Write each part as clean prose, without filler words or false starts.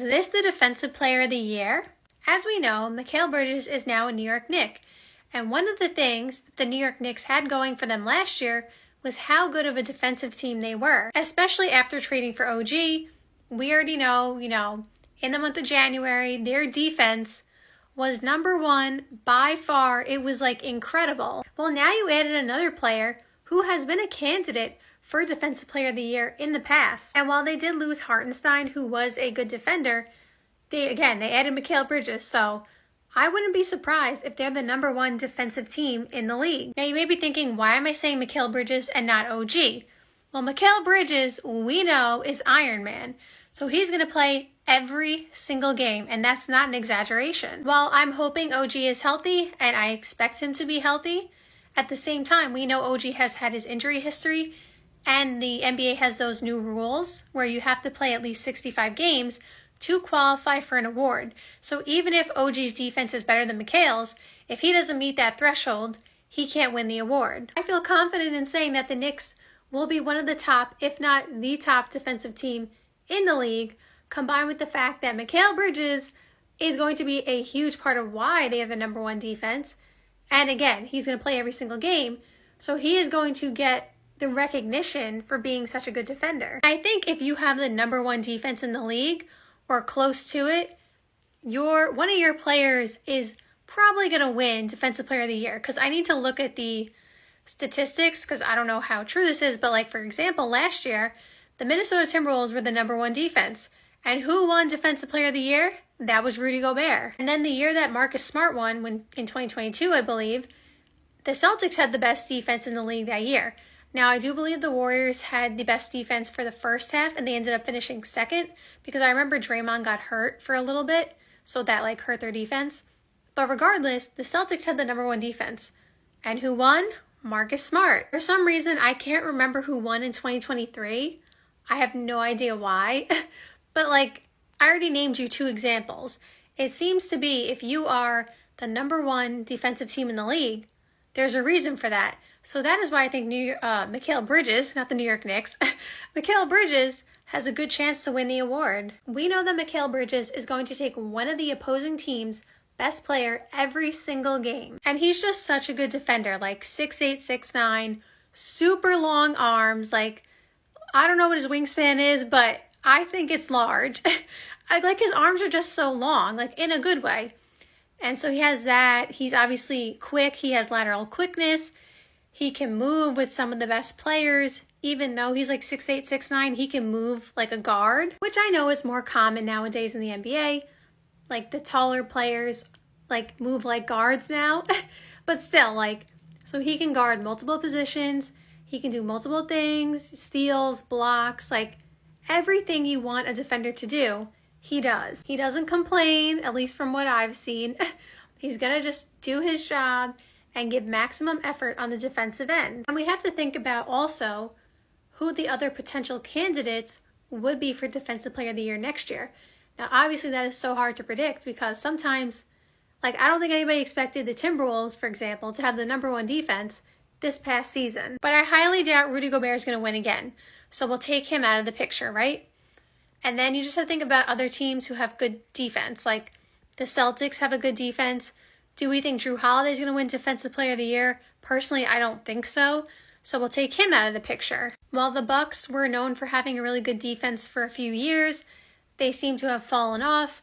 this the Defensive Player of the Year? As we know, Mikal Bridges is now a New York Knick, and one of the things that the New York Knicks had going for them last year was how good of a defensive team they were, especially after trading for OG. We already know, in the month of January, their defense was #1 by far. It was like incredible. Well, now you added another player who has been a candidate for Defensive Player of the Year in the past. And while they did lose Hartenstein, who was a good defender, they added Mikal Bridges. So I wouldn't be surprised if they're the #1 defensive team in the league. Now you may be thinking, why am I saying Mikal Bridges and not OG? Well, Mikal Bridges, we know, is Iron Man. So he's going to play every single game, and that's not an exaggeration. While I'm hoping OG is healthy, and I expect him to be healthy, at the same time, we know OG has had his injury history, and the NBA has those new rules where you have to play at least 65 games to qualify for an award. So even if OG's defense is better than Mikal's, if he doesn't meet that threshold, he can't win the award. I feel confident in saying that the Knicks will be one of the top, if not the top defensive team in the league, combined with the fact that Mikal Bridges is going to be a huge part of why they are the #1 defense. And again, he's going to play every single game. So he is going to get the recognition for being such a good defender. I think if you have the #1 defense in the league or close to it, one of your players is probably going to win Defensive Player of the Year. Because I need to look at the statistics because I don't know how true this is. But like, for example, last year, the Minnesota Timberwolves were the #1 defense. And who won Defensive Player of the Year? That was Rudy Gobert. And then the year that Marcus Smart won, in 2022, I believe, the Celtics had the best defense in the league that year. Now, I do believe the Warriors had the best defense for the first half, and they ended up finishing second, because I remember Draymond got hurt for a little bit, so that hurt their defense. But regardless, the Celtics had the #1 defense. And who won? Marcus Smart. For some reason, I can't remember who won in 2023. I have no idea why. But I already named you 2 examples. It seems to be if you are the #1 defensive team in the league, there's a reason for that. So that is why I think Mikal Bridges, not the New York Knicks, Mikal Bridges has a good chance to win the award. We know that Mikal Bridges is going to take one of the opposing team's best player every single game. And he's just such a good defender, 6'8", 6'9", super long arms. I don't know what his wingspan is, but I think it's large. His arms are just so long, in a good way. And so he has that. He's obviously quick. He has lateral quickness. He can move with some of the best players. Even though he's 6'8", 6'9", he can move like a guard, which I know is more common nowadays in the NBA. The taller players move like guards now. But still, so he can guard multiple positions. He can do multiple things, steals, blocks, everything you want a defender to do, he does. He doesn't complain, at least from what I've seen. He's gonna just do his job and give maximum effort on the defensive end. And we have to think about also who the other potential candidates would be for Defensive Player of the Year next year. Now, obviously that is so hard to predict because sometimes, I don't think anybody expected the Timberwolves, for example, to have the #1 defense this past season. But I highly doubt Rudy Gobert is going to win again. So we'll take him out of the picture, right? And then you just have to think about other teams who have good defense. The Celtics have a good defense. Do we think Jrue Holiday is going to win Defensive Player of the Year? Personally, I don't think so. So we'll take him out of the picture. While the Bucks were known for having a really good defense for a few years, they seem to have fallen off.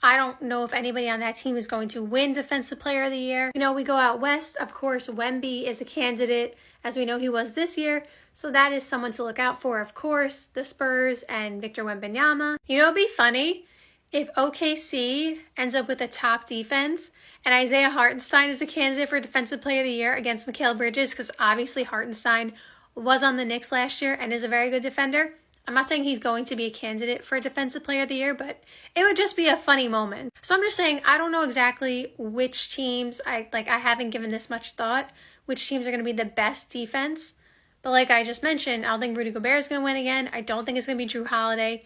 I don't know if anybody on that team is going to win Defensive Player of the Year. We go out west. Of course, Wemby is a candidate, as we know he was this year. So that is someone to look out for, of course, the Spurs and Victor Wembanyama. It'd be funny if OKC ends up with a top defense and Isaiah Hartenstein is a candidate for Defensive Player of the Year against Mikal Bridges, because obviously Hartenstein was on the Knicks last year and is a very good defender. I'm not saying he's going to be a candidate for Defensive Player of the Year, but it would just be a funny moment. So I'm just saying, I don't know exactly which teams, I haven't given this much thought, which teams are going to be the best defense. But like I just mentioned, I don't think Rudy Gobert is going to win again. I don't think it's going to be Jrue Holiday.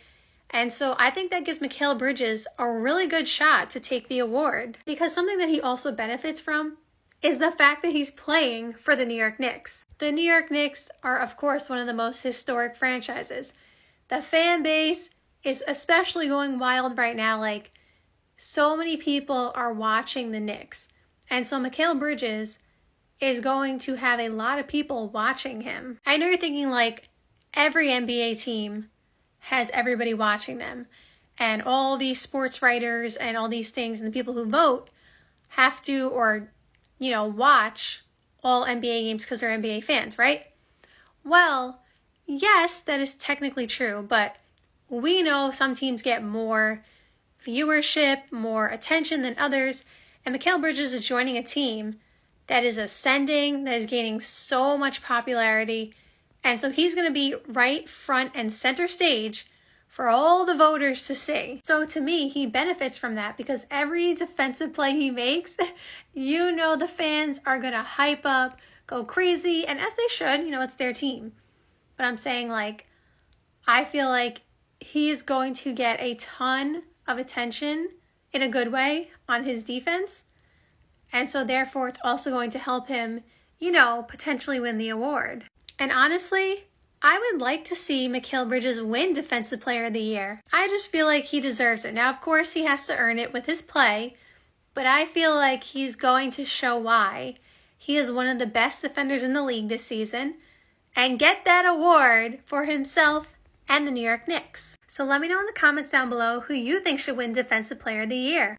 And so I think that gives Mikal Bridges a really good shot to take the award. Because something that he also benefits from is the fact that he's playing for the New York Knicks. The New York Knicks are, of course, one of the most historic franchises. The fan base is especially going wild right now. Like, so many people are watching the Knicks. And so Mikal Bridges is going to have a lot of people watching him. I know you're thinking like every NBA team has everybody watching them. And all these sports writers and all these things and the people who vote have to, or, watch all NBA games because they're NBA fans, right? Well, yes, that is technically true, but we know some teams get more viewership, more attention than others, and Mikal Bridges is joining a team that is ascending, that is gaining so much popularity, and so he's going to be right front and center stage for all the voters to see. So to me, he benefits from that because every defensive play he makes, the fans are going to hype up, go crazy, and as they should, it's their team. But I'm saying, like, I feel like he's going to get a ton of attention in a good way on his defense. And so therefore, it's also going to help him, potentially win the award. And honestly, I would like to see Mikal Bridges win Defensive Player of the Year. I just feel like he deserves it. Now, of course, he has to earn it with his play, but I feel like he's going to show why he is one of the best defenders in the league this season and get that award for himself and the New York Knicks. So let me know in the comments down below who you think should win Defensive Player of the Year.